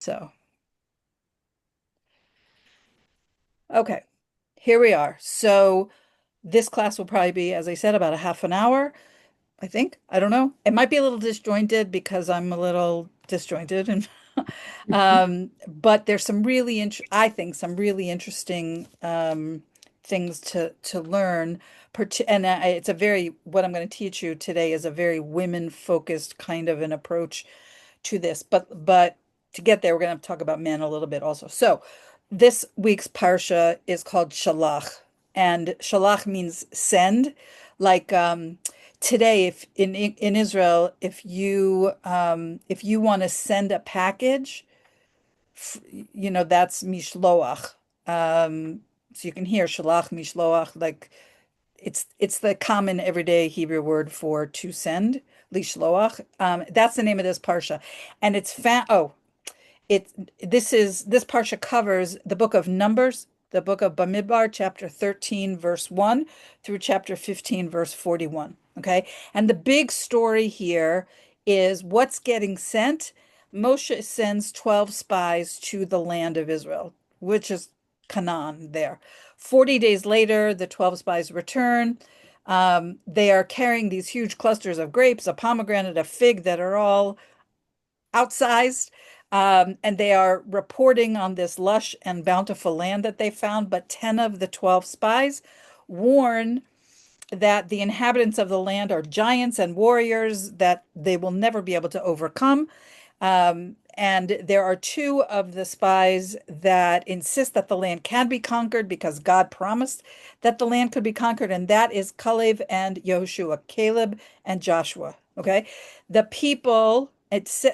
So, okay, here we are. So this class will probably be, as I said, about a half an hour. I think. I don't know. It might be a little disjointed because I'm a little disjointed and but there's some really I think some really interesting things to learn. And it's a very what I'm going to teach you today is a very women focused kind of an approach to this. But to get there, we're going to have to talk about men a little bit also. So this week's parsha is called Shalach, and Shalach means send. Like today, if in Israel, if you want to send a package, that's mishloach. So you can hear shalach, mishloach, like it's the common everyday Hebrew word for to send, lishloach. That's the name of this parsha, and it's found. Oh, it this parsha covers the book of Numbers, the book of Bamidbar, chapter 13, verse 1 through chapter 15, verse 41. Okay. And the big story here is what's getting sent. Moshe sends 12 spies to the land of Israel, which is Canaan there. 40 days later, the 12 spies return. They are carrying these huge clusters of grapes, a pomegranate, a fig that are all outsized. And they are reporting on this lush and bountiful land that they found. But 10 of the 12 spies warn that the inhabitants of the land are giants and warriors that they will never be able to overcome. And there are two of the spies that insist that the land can be conquered because God promised that the land could be conquered, and that is Caleb and Yehoshua, Caleb and Joshua. Okay, the people, it's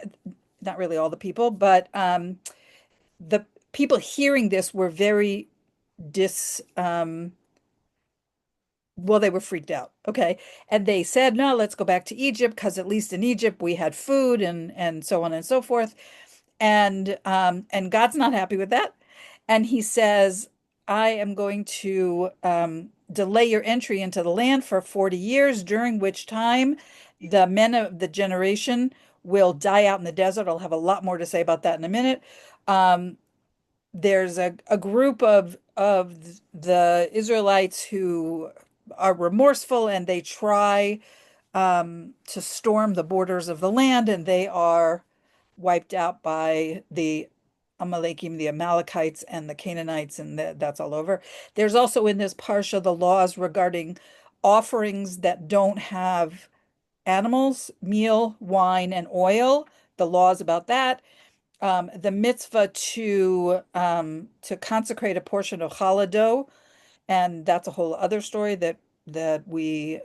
not really all the people, but the people hearing this were very dis well, they were freaked out. Okay. And they said, no, let's go back to Egypt because at least in Egypt we had food and so on and so forth. And God's not happy with that. And he says, I am going to delay your entry into the land for 40 years, during which time the men of the generation will die out in the desert. I'll have a lot more to say about that in a minute. Um, there's a group of the Israelites who are remorseful and they try to storm the borders of the land, and they are wiped out by the Amalekim, the Amalekites, and the Canaanites, and that's all over. There's also in this parsha the laws regarding offerings that don't have animals, meal, wine, and oil. The laws about that. The mitzvah to consecrate a portion of challah dough, and that's a whole other story that we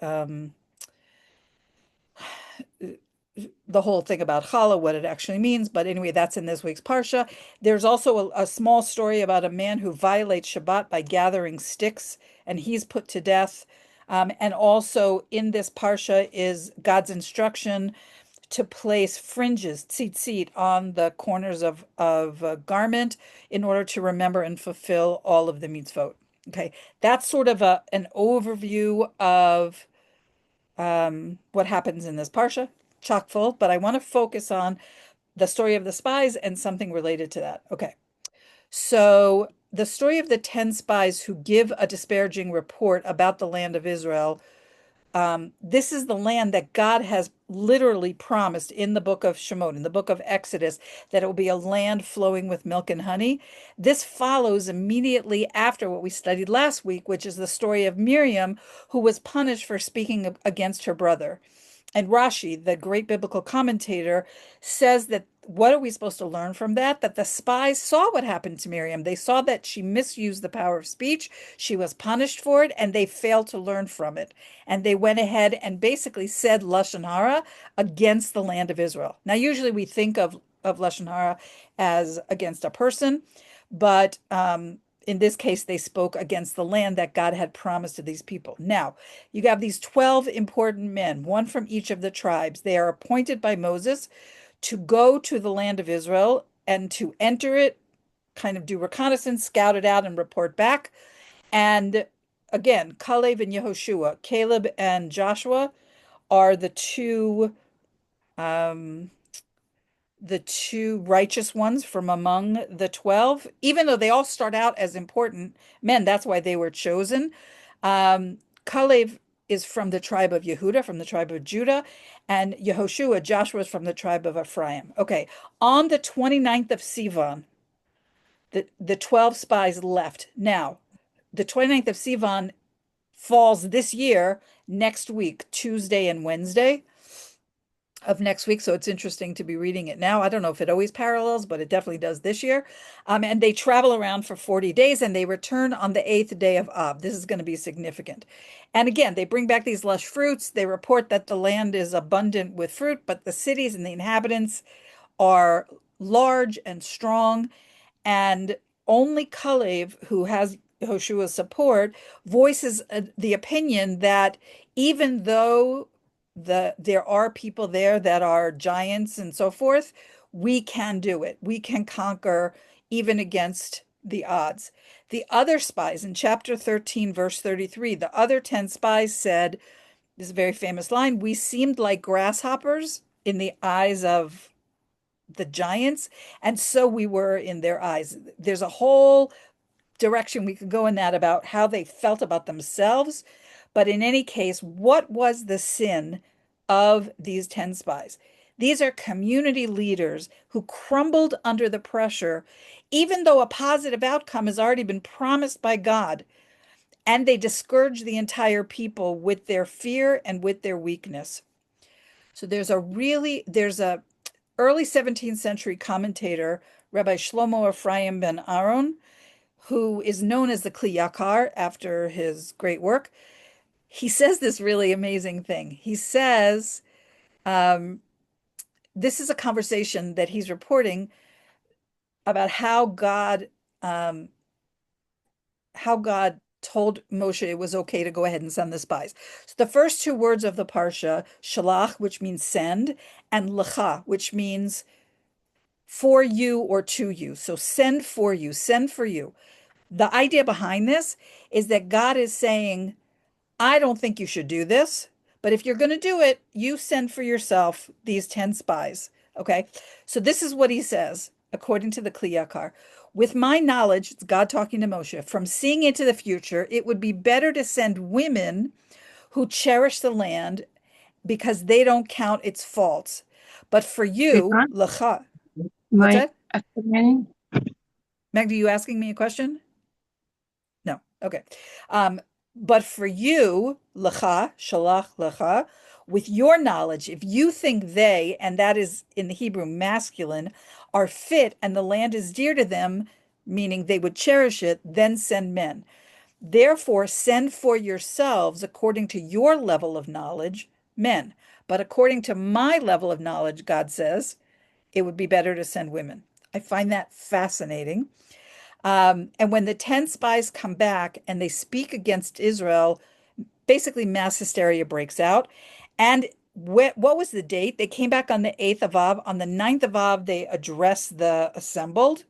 the whole thing about challah, what it actually means. But anyway, that's in this week's parsha. There's also a small story about a man who violates Shabbat by gathering sticks, and he's put to death. And also in this parsha is God's instruction to place fringes, tzitzit, on the corners of a garment in order to remember and fulfill all of the mitzvot. Okay, that's sort of an overview of what happens in this parsha, chock full, but I want to focus on the story of the spies and something related to that. Okay, so the story of the 10 spies who give a disparaging report about the land of Israel, this is the land that God has literally promised in the book of Shemot, in the book of Exodus, that it will be a land flowing with milk and honey. This follows immediately after what we studied last week, which is the story of Miriam, who was punished for speaking against her brother. And Rashi, the great biblical commentator, says that what are we supposed to learn from that? That the spies saw what happened to Miriam. They saw that she misused the power of speech. She was punished for it, and they failed to learn from it. And they went ahead and basically said Lashon Hara against the land of Israel. Now, usually we think of Lashon Hara as against a person, but in this case, they spoke against the land that God had promised to these people. Now, you have these 12 important men, one from each of the tribes. They are appointed by Moses to go to the land of Israel and to enter it, kind of do reconnaissance, scout it out, and report back. And again, Caleb and Yehoshua, Caleb and Joshua are the two um, the two righteous ones from among the 12, even though they all start out as important men. That's why they were chosen. Kalev is from the tribe of Yehuda, from the tribe of Judah, and Yehoshua, Joshua, is from the tribe of Ephraim. Okay, on the 29th of Sivan, the 12 spies left. Now, the 29th of Sivan falls this year, next week, Tuesday and Wednesday of next week. So it's interesting to be reading it now. I don't know if it always parallels, but it definitely does this year. And they travel around for 40 days and they return on the 8th day of Ab. This is going to be significant. And again, they bring back these lush fruits. They report that the land is abundant with fruit, but the cities and the inhabitants are large and strong. And only Kalev, who has Joshua's support, voices the opinion that even though there are people there that are giants and so forth, we can do it. We can conquer even against the odds. The other spies in chapter 13, verse 33, the other 10 spies said, this is a very famous line, we seemed like grasshoppers in the eyes of the giants, and so we were in their eyes. There's a whole direction we could go in that about how they felt about themselves. But in any case, what was the sin of these 10 spies? These are community leaders who crumbled under the pressure, even though a positive outcome has already been promised by God. And they discourage the entire people with their fear and with their weakness. So there's a early 17th century commentator, Rabbi Shlomo Ephraim ben Aaron, who is known as the Kli Yakar after his great work. He says this really amazing thing. He says, this is a conversation that he's reporting about um, how God told Moshe it was okay to go ahead and send the spies. So the first two words of the parsha, Shelach, which means send, and Lecha, which means for you or to you. So send for you, send for you. The idea behind this is that God is saying, I don't think you should do this, but if you're going to do it, you send for yourself these 10 spies. Okay. So this is what he says, according to the Kli Yakar. With my knowledge, it's God talking to Moshe, from seeing into the future, it would be better to send women who cherish the land because they don't count its faults. But for you, Stefan, Lecha, what's my that? estimating, Magda, you asking me a question? No. Okay. Um, but for you, lecha, shalach lecha, with your knowledge, if you think they, and that is in the Hebrew masculine, are fit and the land is dear to them, meaning they would cherish it, then send men. Therefore, send for yourselves according to your level of knowledge, men. But according to my level of knowledge, God says, it would be better to send women. I find that fascinating. And when the 10 spies come back and they speak against Israel, basically mass hysteria breaks out. And what was the date? They came back on the 8th of Av. On the 9th of Av, they address the assembled.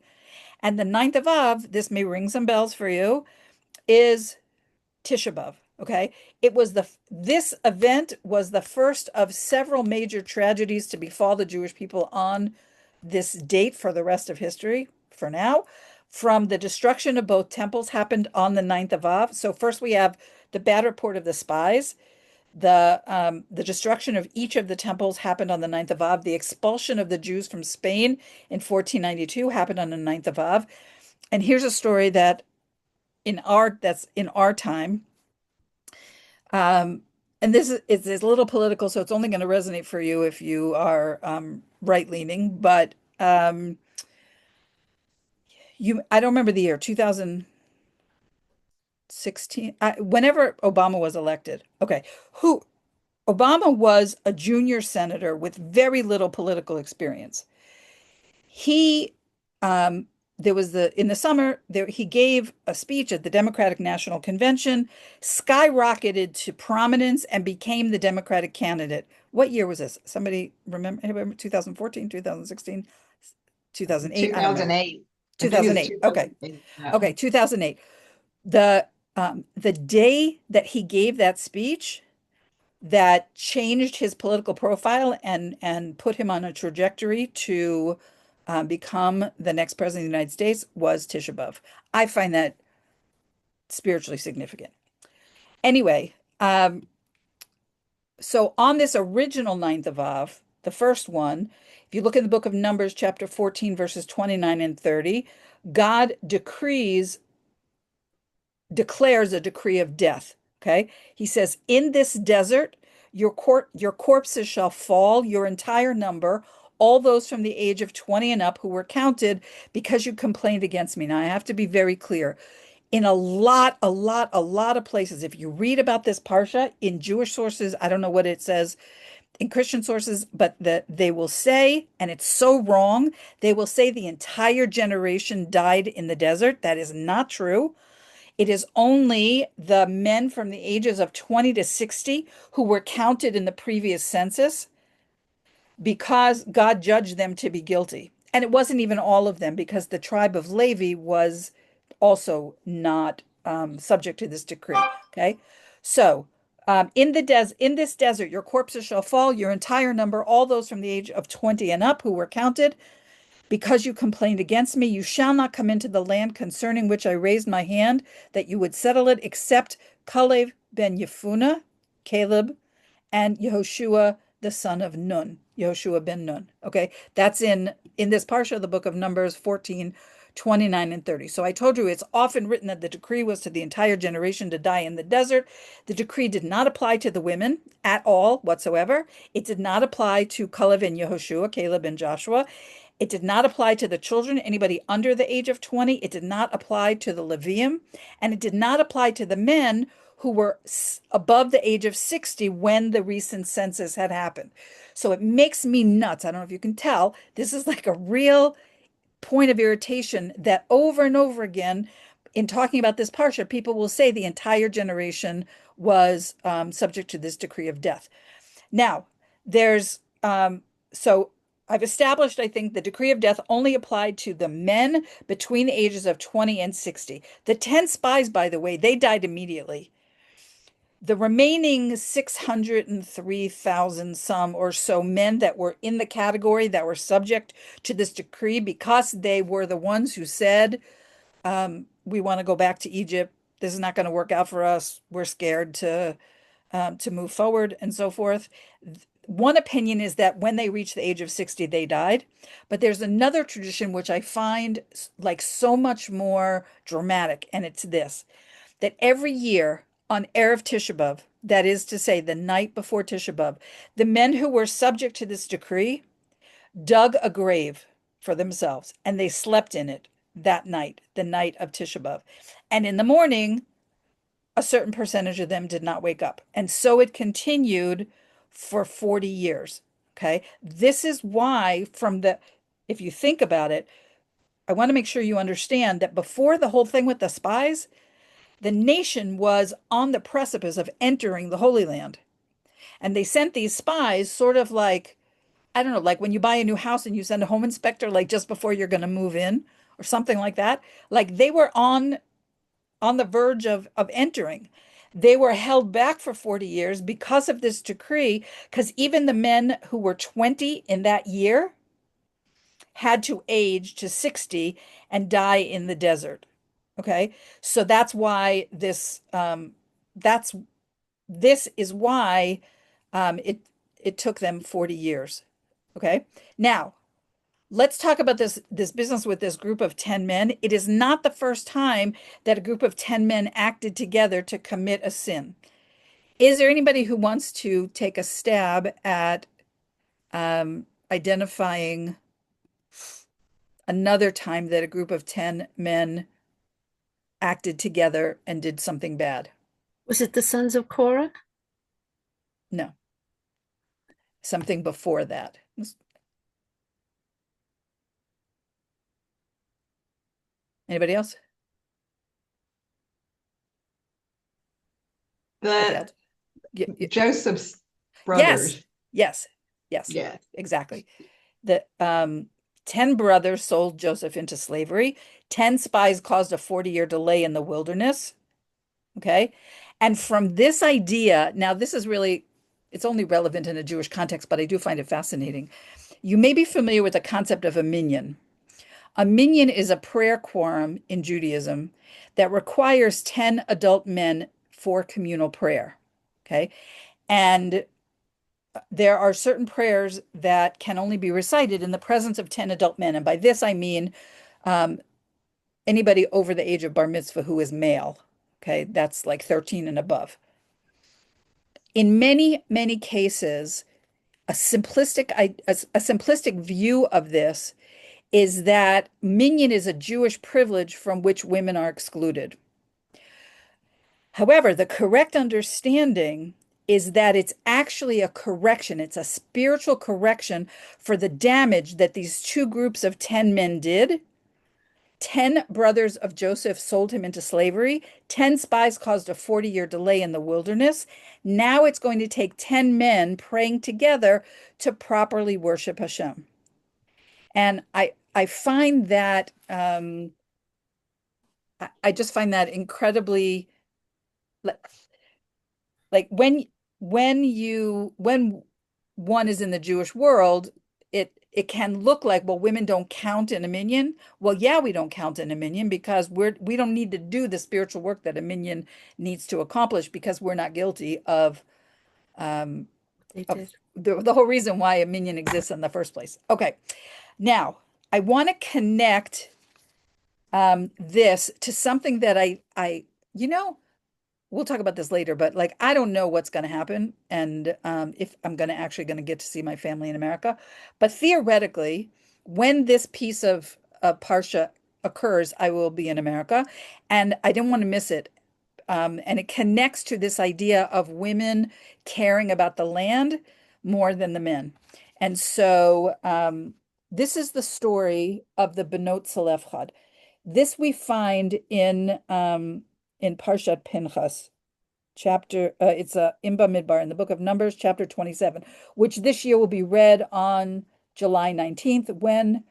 And the 9th of Av, this may ring some bells for you, is Tisha B'Av. Okay. This event was the first of several major tragedies to befall the Jewish people on this date for the rest of history for now. From the destruction of both temples happened on the 9th of Av. So first we have the bad report of the spies. The destruction of each of the temples happened on the 9th of Av. The expulsion of the Jews from Spain in 1492 happened on the 9th of Av. And here's a story that's in our time. And this is a little political, so it's only going to resonate for you if you are right leaning. But I don't remember the year, 2016, whenever Obama was elected. Okay, who Obama was a junior senator with very little political experience. He there was in the summer there he gave a speech at the Democratic National Convention, skyrocketed to prominence and became the Democratic candidate. What year was this? Somebody remember? Anybody remember 2014, 2016, 2008? I don't remember. 2008. I think it was 2008. Okay. 2008. Yeah. Okay, 2008. The day that he gave that speech, that changed his political profile and put him on a trajectory to become the next president of the United States was Tisha B'Av. I find that spiritually significant. Anyway, so on this original ninth of Av, the first one, if you look in the book of Numbers, chapter 14, verses 29 and 30, God declares a decree of death. Okay. He says, in this desert, your corpses shall fall, your entire number, all those from the age of 20 and up who were counted because you complained against me. Now, I have to be very clear. In a lot of places, if you read about this Parsha in Jewish sources, I don't know what it says in Christian sources, but they will say, and it's so wrong, they will say the entire generation died in the desert. That is not true. It is only the men from the ages of 20 to 60 who were counted in the previous census because God judged them to be guilty. And it wasn't even all of them because the tribe of Levi was also not subject to this decree. Okay. So in this desert, your corpses shall fall, your entire number, all those from the age of 20 and up who were counted, because you complained against me, you shall not come into the land concerning which I raised my hand that you would settle it, except Kalev ben Yefuneh, Caleb, and Yehoshua the son of Nun, Yehoshua ben Nun. Okay, that's in this parsha, the book of Numbers 14, 29 and 30. So I told you it's often written that the decree was to the entire generation to die in the desert. The decree did not apply to the women at all whatsoever. It did not apply to Kalev and Yehoshua, Caleb and Joshua. It did not apply to the children, anybody under the age of 20. It did not apply to the Levium, and it did not apply to the men who were above the age of 60 when the recent census had happened. So it makes me nuts. I don't know if you can tell. This is like a real point of irritation that over and over again, in talking about this parsha, people will say the entire generation was subject to this decree of death. Now, there's so I've established, I think, the decree of death only applied to the men between the ages of 20 and 60. The 10 spies, by the way, they died immediately. The remaining 603,000 some or so men that were in the category that were subject to this decree, because they were the ones who said, we want to go back to Egypt. This is not going to work out for us. We're scared to move forward and so forth. One opinion is that when they reached the age of 60, they died. But there's another tradition which I find like so much more dramatic, and it's this, that every year on Erev Tisha B'Av, that is to say, the night before Tisha B'Av, the men who were subject to this decree dug a grave for themselves and they slept in it that night, the night of Tisha B'Av. And in the morning, a certain percentage of them did not wake up. And so it continued for 40 years. Okay. This is why, if you think about it, I want to make sure you understand that before the whole thing with the spies, the nation was on the precipice of entering the Holy Land. And they sent these spies sort of like, I don't know, like when you buy a new house and you send a home inspector, like just before you're going to move in or something like that. Like they were on the verge of entering. They were held back for 40 years because of this decree, because even the men who were 20 in that year had to age to 60 and die in the desert. Okay. So that's why this is why it took them 40 years. Okay. Now, let's talk about this business with this group of 10 men. It is not the first time that a group of 10 men acted together to commit a sin. Is there anybody who wants to take a stab at identifying another time that a group of 10 men acted together and did something bad? Was it the sons of Korah? No, something before that. Anybody else? Okay, The Joseph's yes, brothers. yes, yes, Yeah. exactly. The 10 brothers sold Joseph into slavery. 10 spies caused a 40-year delay in the wilderness. Okay. And from this idea, now this is really it's only relevant in a Jewish context, but I do find it fascinating. You may be familiar with the concept of a minyan. A minyan is a prayer quorum in Judaism that requires 10 adult men for communal prayer. Okay. And there are certain prayers that can only be recited in the presence of 10 adult men. And by this, I mean um, anybody over the age of bar mitzvah who is male. Okay. That's like 13 and above. In many, many cases, a simplistic view of this is that minyan is a Jewish privilege from which women are excluded. However, the correct understanding is that it's actually a correction. It's a spiritual correction for the damage that these two groups of 10 men did. 10 brothers of Joseph sold him into slavery. 10 spies caused a 40-year delay in the wilderness. Now it's going to take 10 men praying together to properly worship Hashem. And I find that I just find that incredibly like when one is in the Jewish world, it can look like, well, women don't count in a minyan. Well, yeah, we don't count in a minyan because we don't need to do the spiritual work that a minyan needs to accomplish because we're not guilty um They of did. the whole reason why a minyan exists in the first place. Okay. Now, I want to connect this to something that you know, we'll talk about this later, but like I don't know what's going to happen and if I'm going to get to see my family in America. But theoretically, when this piece of Parsha occurs, I will be in America, and I didn't want to miss it. And it connects to this idea of women caring about the land more than the men. And so this is the story of the Benot Tzelefchod. This we find in Parshat Pinchas, chapter it's in Bamidbar in the book of Numbers, chapter 27, which this year will be read on July 19th when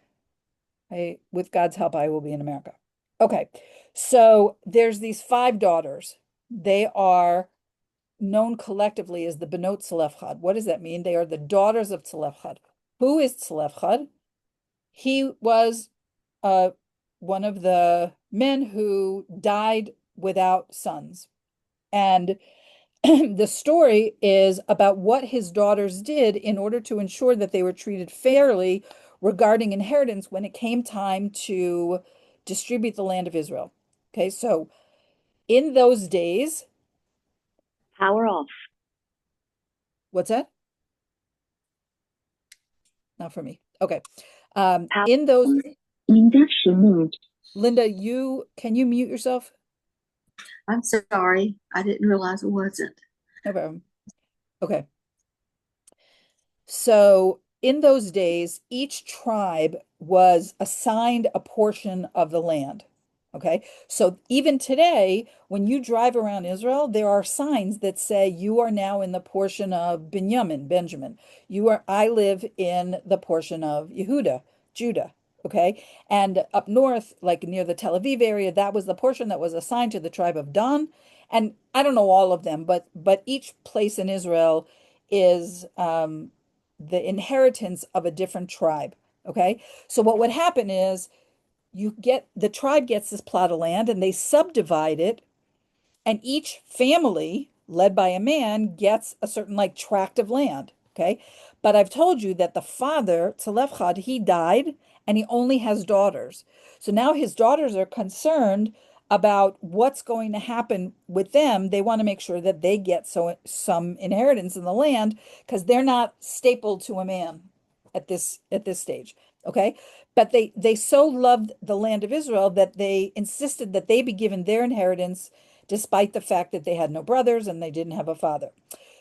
with God's help, I will be in America. Okay, so there's these five daughters. They are known collectively as the Benot Tzelefchad. What does that mean? They are the daughters of Tzelefchad. Who is Tzelefchad? He was uh, one of the men who died without sons. And the story is about what his daughters did in order to ensure that they were treated fairly regarding inheritance when it came time to distribute the land of Israel. Okay, so in those days, Power off. what's that? Not for me. Okay. Power In those, induction mode. Linda, can you mute yourself? I'm sorry. I didn't realize it wasn't. No problem. Okay. So in those days, each tribe was assigned a portion of the land. Okay. So even today, when you drive around Israel, there are signs that say you are now in the portion of Benjamin. I live in the portion of Yehuda, Judah. Okay. And up north, like near the Tel Aviv area, that was the portion that was assigned to the tribe of Dan. And I don't know all of them, but each place in Israel is the inheritance of a different tribe. Okay. So what would happen is the tribe gets this plot of land and they subdivide it, and each family led by a man gets a certain like tract of land. Okay. But I've told you that the father, Tzelefchad, he died and he only has daughters. So now his daughters are concerned about what's going to happen with them. They want to make sure that they get some inheritance in the land because they're not stapled to a man at this stage. Okay. But they so loved the land of Israel that they insisted that they be given their inheritance despite the fact that they had no brothers and they didn't have a father.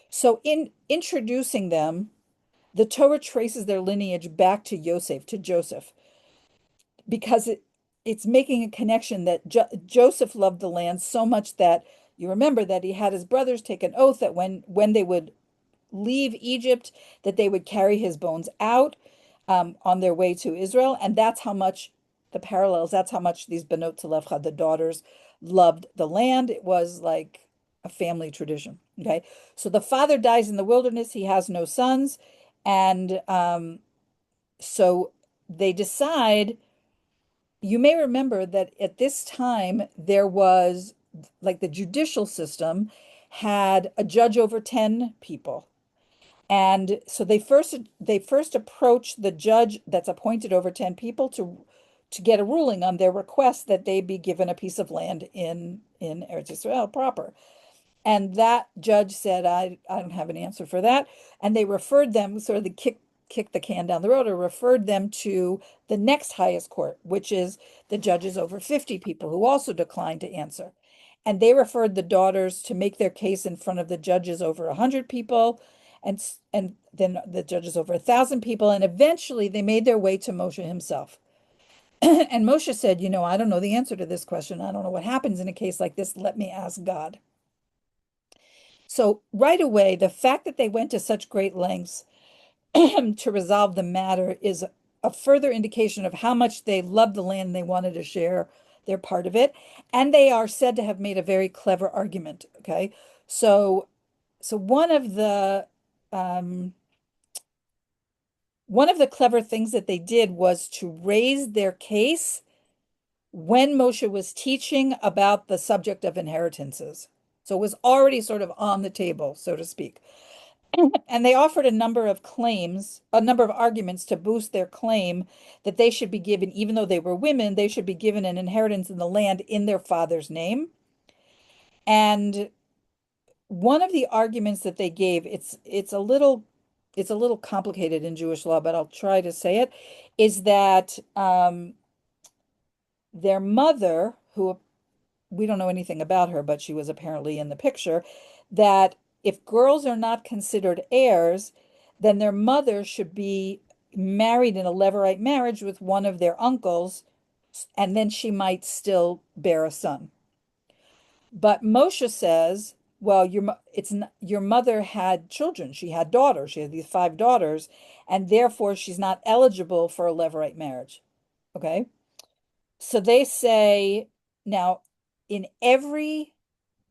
So in introducing them, the Torah traces their lineage back to Joseph, because it's making a connection that Joseph loved the land so much that you remember that he had his brothers take an oath that when they would leave Egypt, that they would carry his bones out on their way to Israel. And that's how much the parallels, that's how much these Benot Tzelefchad, the daughters, loved the land. It was like a family tradition. Okay. So the father dies in the wilderness. He has no sons. And so they decide, you may remember that at this time there was like the judicial system had a judge over 10 people. And so they first approached the judge that's appointed over 10 people to get a ruling on their request that they be given a piece of land in Eretz Israel proper. And that judge said, I don't have an answer for that. And they referred them, sort of the kick the can down the road, or referred them to the next highest court, which is the judges over 50 people, who also declined to answer. And they referred the daughters to make their case in front of the judges over 100 people, and then the judges over 1,000 people. And eventually they made their way to Moshe himself. And Moshe said, I don't know the answer to this question. I don't know what happens in a case like this. Let me ask God. So right away, the fact that they went to such great lengths to resolve the matter is a further indication of how much they loved the land and they wanted to share their part of it. And they are said to have made a very clever argument. Okay. So one of the clever things that they did was to raise their case when Moshe was teaching about the subject of inheritances. So it was already sort of on the table, so to speak. And they offered a number of arguments to boost their claim that they should be given, even though they were women, they should be given an inheritance in the land in their father's name. And one of the arguments that they gave, it's a little complicated in Jewish law, but I'll try to say it, is that their mother, who we don't know anything about her, but she was apparently in the picture, that if girls are not considered heirs, then their mother should be married in a levirate marriage with one of their uncles, and then she might still bear a son. But Moshe says, well, your mother had children. She had daughters. She had these 5 daughters, and therefore she's not eligible for a levirate marriage. Okay. So they say, now, in every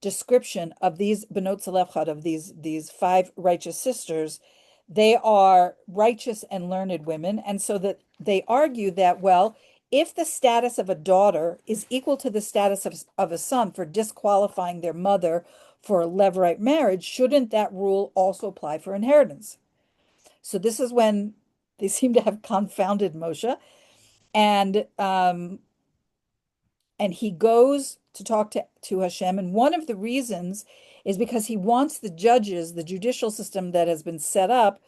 description of these Benot Tzelefchod, of these 5 righteous sisters, they are righteous and learned women. And so that they argue that, well, if the status of a daughter is equal to the status of a son for disqualifying their mother for a levirate marriage, shouldn't that rule also apply for inheritance? So this is when they seem to have confounded Moshe. And he goes to talk to Hashem. And one of the reasons is because he wants the judges, the judicial system that has been set up,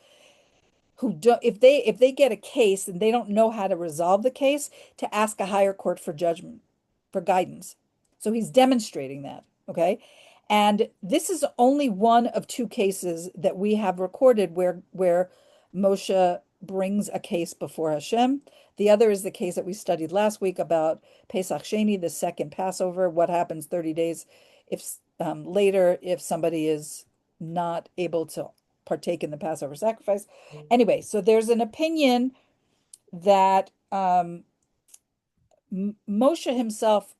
who do, if they get a case and they don't know how to resolve the case, to ask a higher court for judgment, for guidance. So he's demonstrating that. Okay. And this is only one of 2 cases that we have recorded where Moshe brings a case before Hashem. The other is the case that we studied last week about Pesach Sheni, the second Passover. What happens 30 days if later if somebody is not able to partake in the Passover sacrifice. Anyway, so there's an opinion that Moshe himself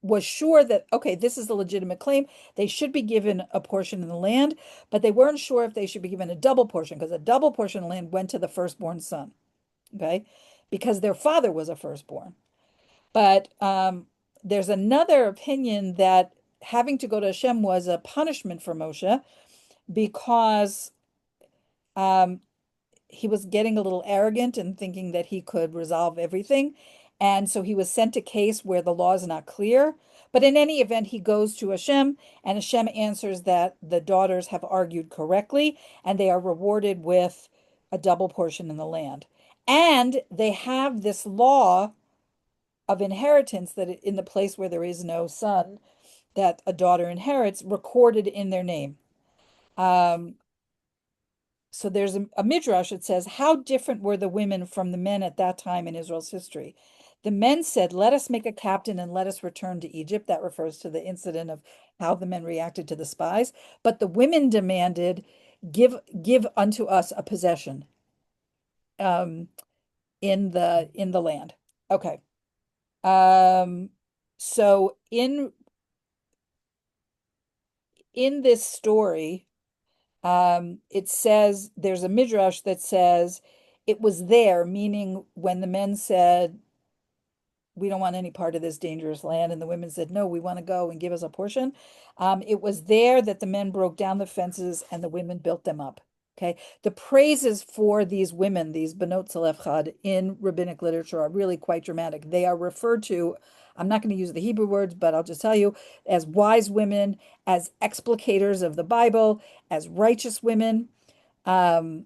was sure that, okay, this is a legitimate claim. They should be given a portion in the land, but they weren't sure if they should be given a double portion, because a double portion of land went to the firstborn son, okay, because their father was a firstborn. But there's another opinion that having to go to Hashem was a punishment for Moshe, because he was getting a little arrogant and thinking that he could resolve everything. And so he was sent a case where the law is not clear. But in any event, he goes to Hashem, and Hashem answers that the daughters have argued correctly, and they are rewarded with a double portion in the land. And they have this law of inheritance, that in the place where there is no son, that a daughter inherits, recorded in their name. So there's a midrash that says, how different were the women from the men at that time in Israel's history? The men said, let us make a captain and let us return to Egypt. That refers to the incident of how the men reacted to the spies. But the women demanded, give unto us a possession in the land. Okay. So in this story, it says there's a midrash that says it was there, meaning when the men said, we don't want any part of this dangerous land, and the women said, no, we want to go and give us a portion. It was there that the men broke down the fences and the women built them up. Okay. The praises for these women, these Benot Tzelefchod in rabbinic literature are really quite dramatic. They are referred to, I'm not going to use the Hebrew words, but I'll just tell you, as wise women, as explicators of the Bible, as righteous women. Um,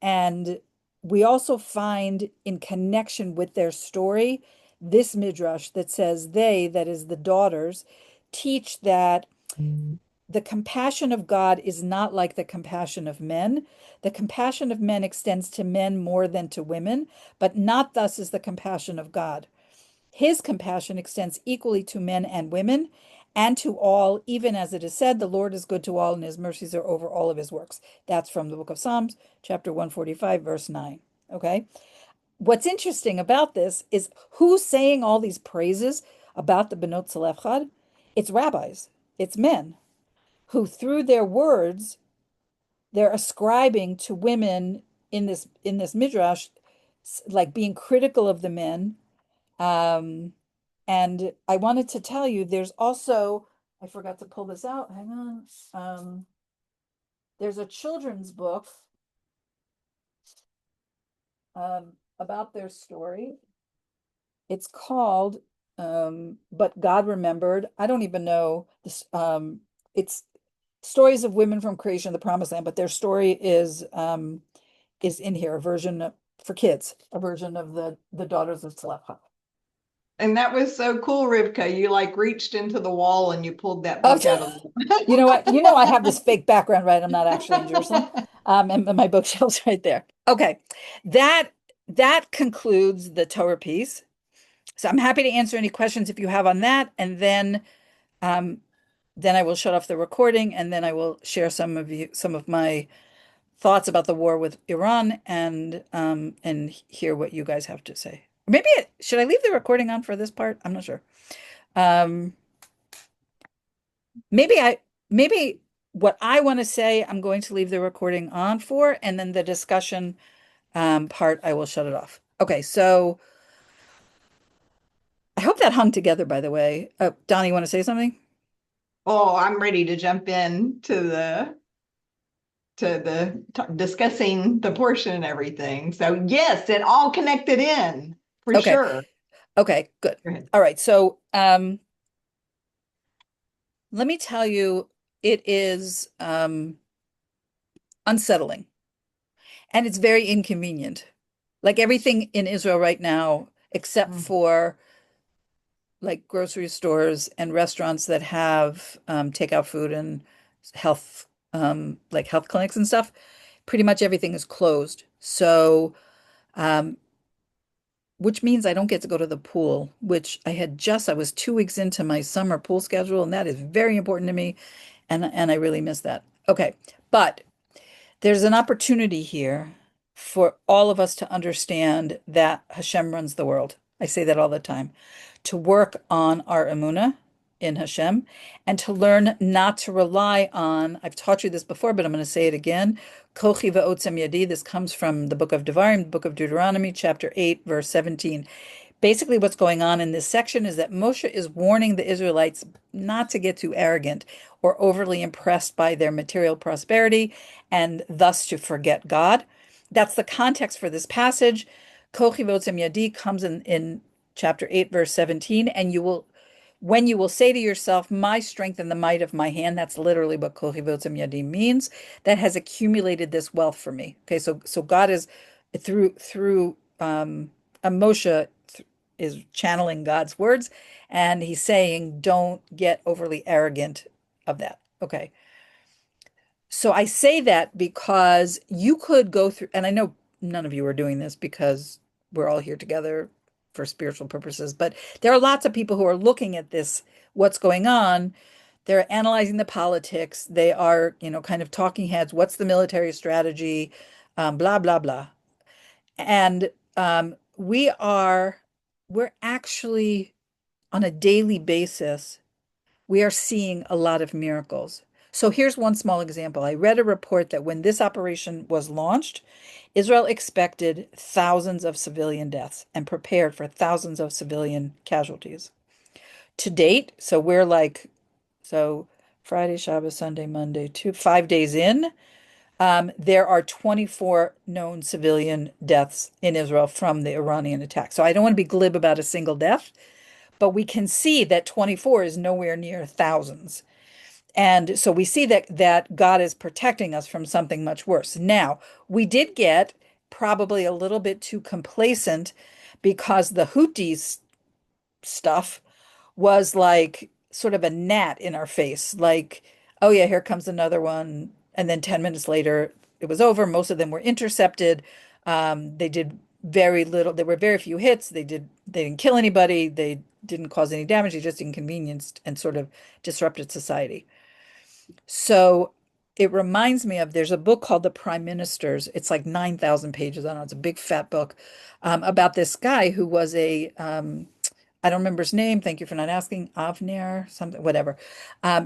and we also find in connection with their story, this midrash that says they, that is the daughters, teach that the compassion of God is not like the compassion of men. The compassion of men extends to men more than to women, but not thus is the compassion of God. His compassion extends equally to men and women and to all, even as it is said, the Lord is good to all and his mercies are over all of his works. That's from the book of Psalms, chapter 145, verse 9. Okay. What's interesting about this is who's saying all these praises about the Benot Tzelefchad? It's rabbis, it's men who, through their words, they're ascribing to women in this midrash, like being critical of the men. And I wanted to tell you, there's also, I forgot to pull this out. Hang on. There's a children's book about their story. It's called But God Remembered. I don't even know this. It's stories of women from creation of the promised land, but their story is in here, a version for kids, a version of the daughters of Shelach. And that was so cool, Rivka. You like reached into the wall and you pulled that Oh, book out of you know what? You know, I have this fake background, right? I'm not actually in Jerusalem. And my bookshelf's right there. Okay. That that concludes the Torah piece. So I'm happy to answer any questions if you have on that. And then I will shut off the recording and then I will share some of my thoughts about the war with Iran and hear what you guys have to say. Maybe should I leave the recording on for this part? I'm not sure. Um, maybe maybe what I want to say, I'm going to leave the recording on for, and then the discussion part, I will shut it off. Okay, so I hope that hung together, by the way. Donnie, you want to say something? Oh, I'm ready to jump in discussing the portion and everything. So yes, it all connected in for Okay, sure. okay, good. Go ahead. All right, so let me tell you, it is unsettling and it's very inconvenient. Like everything in Israel right now, except for like grocery stores and restaurants that have takeout food and health, like health clinics and stuff, pretty much everything is closed. So, um, which means I don't get to go to the pool, which I was 2 weeks into my summer pool schedule, and that is very important to me. And I really miss that. Okay. But there's an opportunity here for all of us to understand that Hashem runs the world. I say that all the time. To work on our emunah in Hashem and to learn not to rely on, I've taught you this before, but I'm going to say it again. Kochi ve'otzem yadi. This comes from the book of Devarim, the book of Deuteronomy, chapter 8, verse 17. Basically, what's going on in this section is that Moshe is warning the Israelites not to get too arrogant or overly impressed by their material prosperity and thus to forget God. That's the context for this passage. Kochi votzem yadi comes in chapter 8, verse 17, and when you will say to yourself, my strength and the might of my hand, that's literally what Kochi votzem yadi means, that has accumulated this wealth for me. Okay, so God is through Moshe is channeling God's words, and he's saying, don't get overly arrogant of that. Okay. So I say that because you could go through, and I know none of you are doing this because we're all here together for spiritual purposes, but there are lots of people who are looking at this, what's going on. They're analyzing the politics. They are, kind of talking heads. What's the military strategy? Blah, blah, blah. And we're actually on a daily basis we are seeing a lot of miracles. So here's one small example. I read a report that when this operation was launched, Israel expected thousands of civilian deaths and prepared for thousands of civilian casualties. To date, so we're like, so Friday, Shabbos, Sunday, Monday, 5 days in, there are 24 known civilian deaths in Israel from the Iranian attack. So I don't want to be glib about a single death, but we can see that 24 is nowhere near thousands. And so we see that God is protecting us from something much worse. Now, we did get probably a little bit too complacent because the Houthis stuff was like sort of a gnat in our face. Like, oh yeah, here comes another one. And then 10 minutes later, it was over. Most of them were intercepted. They did very little. There were very few hits. They didn't kill anybody. They didn't cause any damage. They just inconvenienced and sort of disrupted society. So it reminds me of there's a book called The Prime Ministers. It's like 9,000 pages. I don't know. It's a big fat book about this guy who was I don't remember his name. Thank you for not asking. Avner, something, whatever.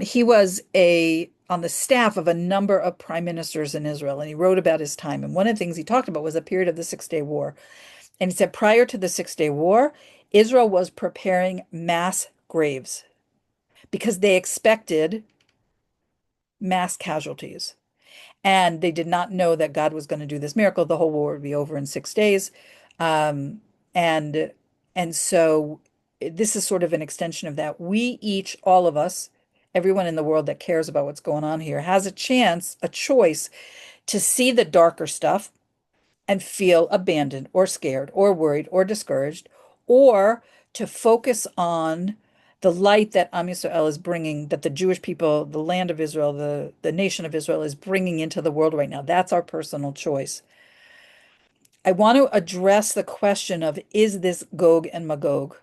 He was on the staff of a number of prime ministers in Israel, and he wrote about his time. And one of the things he talked about was a period of the Six-Day War. And he said prior to the Six-Day War, Israel was preparing mass graves because they expected mass casualties. And they did not know that God was going to do this miracle. The whole war would be over in 6 days. Um, and and so this is sort of an extension of that. We each, all of us, everyone in the world that cares about what's going on here, has a choice to see the darker stuff and feel abandoned or scared or worried or discouraged, or to focus on the light that Am Yisrael is bringing, that the Jewish people, the land of Israel, the nation of Israel is bringing into the world right now. That's our personal choice. I want to address the question of, is this Gog and Magog,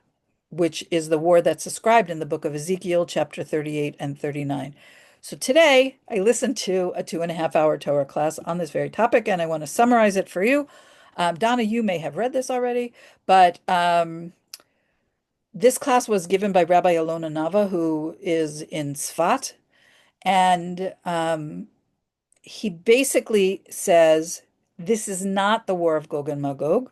which is the war that's described in the book of Ezekiel, chapter 38 and 39. So today I listened to a 2.5 hour Torah class on this very topic, and I want to summarize it for you. Donna, you may have read this already, but this class was given by Rabbi Alona Nava, who is in Tzfat, and he basically says this is not the war of Gog and Magog.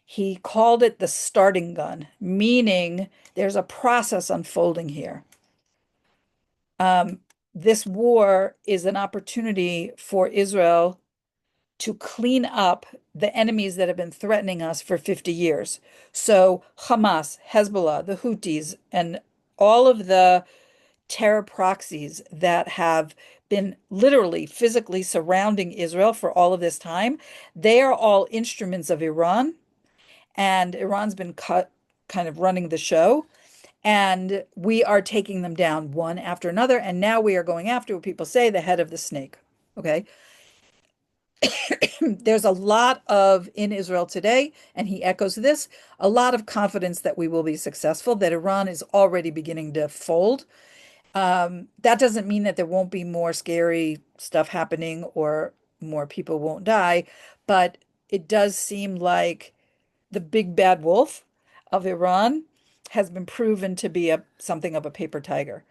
He called it the starting gun, meaning there's a process unfolding here. This war is an opportunity for Israel to clean up the enemies that have been threatening us for 50 years. So Hamas, Hezbollah, the Houthis, and all of the terror proxies that have been literally physically surrounding Israel for all of this time, they are all instruments of Iran, and Iran's been kind of running the show. And we are taking them down one after another. And now we are going after what people say the head of the snake. Okay. There's a lot in Israel today, and he echoes this, a lot of confidence that we will be successful, that Iran is already beginning to fold. That doesn't mean that there won't be more scary stuff happening or more people won't die, but it does seem like the big bad wolf of Iran has been proven to be something of a paper tiger.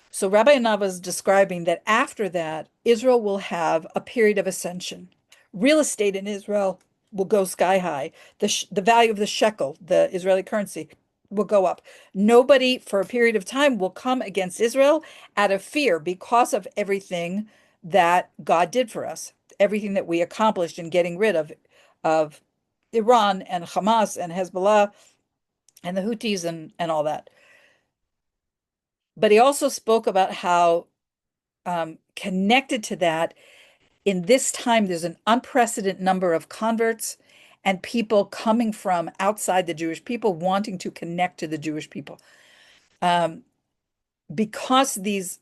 So Rabbi Nava is describing that after that, Israel will have a period of ascension. Real estate in Israel will go sky high. The value of the shekel, the Israeli currency, will go up. Nobody for a period of time will come against Israel out of fear because of everything that God did for us, everything that we accomplished in getting rid of Iran and Hamas and Hezbollah and the Houthis and all that. But he also spoke about how connected to that, in this time, there's an unprecedented number of converts and people coming from outside the Jewish people wanting to connect to the Jewish people. Because these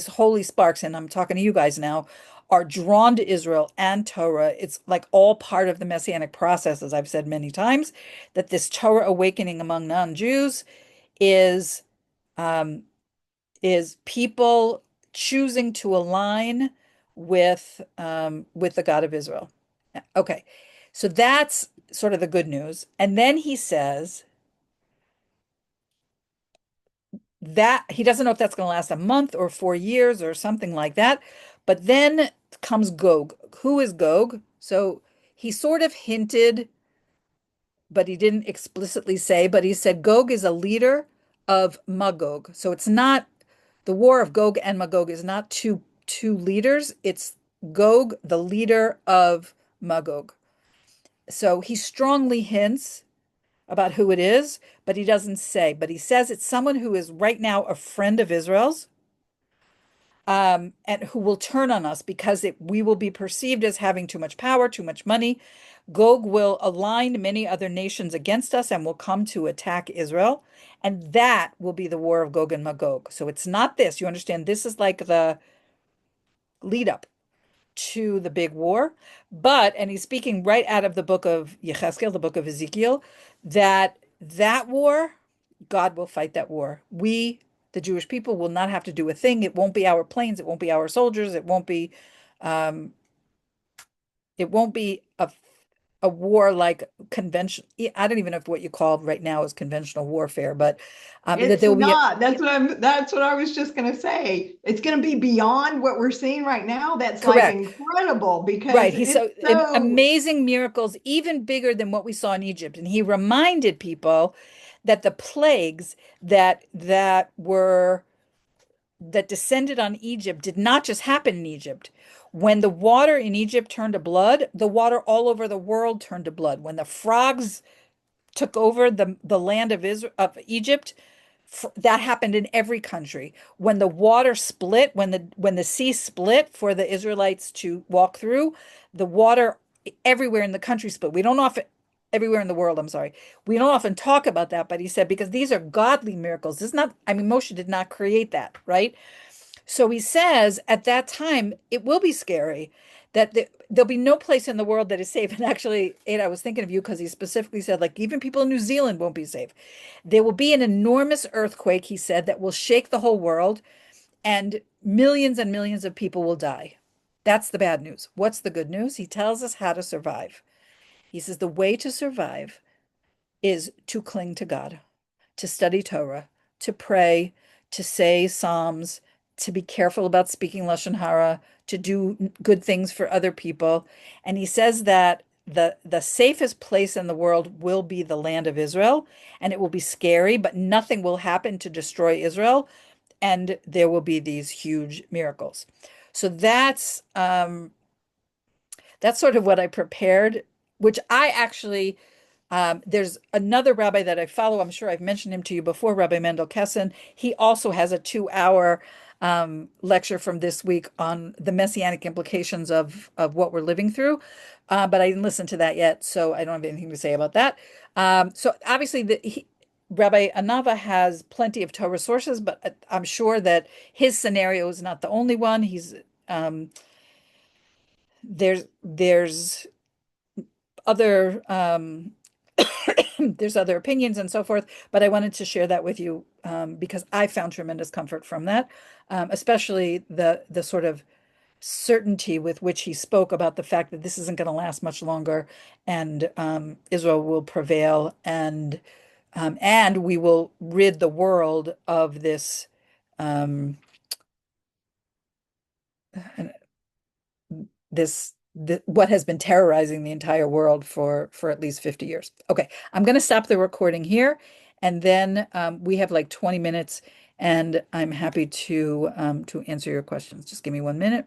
holy sparks, and I'm talking to you guys now, are drawn to Israel and Torah. It's like all part of the messianic process, as I've said many times, that this Torah awakening among non-Jews is um, is people choosing to align with the God of Israel. Okay, so that's sort of the good news. And then he says, that he doesn't know if that's going to last a month or 4 years or something like that. But then comes Gog. Who is Gog? So he sort of hinted, but he didn't explicitly say, but he said Gog is a leader of Magog. So it's not the war of Gog and Magog is not two leaders. It's Gog, the leader of Magog. So he strongly hints about who it is, but he doesn't say. But he says it's someone who is right now a friend of Israel's, and who will turn on us because we will be perceived as having too much power, too much money. Gog will align many other nations against us and will come to attack Israel. And that will be the war of Gog and Magog. So it's not this. You understand? This is like the lead up to the big war. And he's speaking right out of the book of Yechezkel, the book of Ezekiel, that war, God will fight that war. We, the Jewish people, will not have to do a thing. It won't be our planes. It won't be our soldiers. Um, it won't be a war like conventional. I don't even know if what you call right now is conventional warfare, but that It's there will be not. That's what I was just going to say. It's going to be beyond what we're seeing right now. That's like correct. incredible because Right. He's it's so so amazing miracles, even bigger than what we saw in Egypt. And he reminded people that the plagues that descended on Egypt did not just happen in Egypt. When the water in Egypt turned to blood, the water all over the world turned to blood. When the frogs took over the land of Israel, of Egypt, that happened in every country. When the water split, when the sea split for the Israelites to walk through, the water everywhere in the country split. We don't often everywhere in the world, I'm sorry. We don't often talk about that, but he said because these are godly miracles. This is not, I mean, Moshe did not create that, right? So he says at that time it will be scary that there'll be no place in the world that is safe. And actually, Ada, I was thinking of you because he specifically said, like, even people in New Zealand won't be safe. There will be an enormous earthquake, he said, that will shake the whole world, and millions of people will die. That's the bad news. What's the good news? He tells us how to survive. He says the way to survive is to cling to God, to study Torah, to pray, to say Psalms, to be careful about speaking Lashon Hara, to do good things for other people. And he says that the safest place in the world will be the land of Israel, and it will be scary, but nothing will happen to destroy Israel, and there will be these huge miracles. So that's sort of what I prepared, which I actually there's another rabbi that I follow. I'm sure I've mentioned him to you before, Rabbi Mendel Kessen. He also has a 2 hour lecture from this week on the messianic implications of what we're living through. But I didn't listen to that yet, so I don't have anything to say about that. So obviously, Rabbi Anava has plenty of Torah sources, but I'm sure that his scenario is not the only one. There's other there's other opinions and so forth, but I wanted to share that with you because I found tremendous comfort from that, especially the sort of certainty with which he spoke about the fact that this isn't going to last much longer, and Israel will prevail, and we will rid the world of this um, what has been terrorizing the entire world for at least 50 years. Okay, I'm going to stop the recording here, and then we have like 20 minutes, and I'm happy to answer your questions. Just give me 1 minute.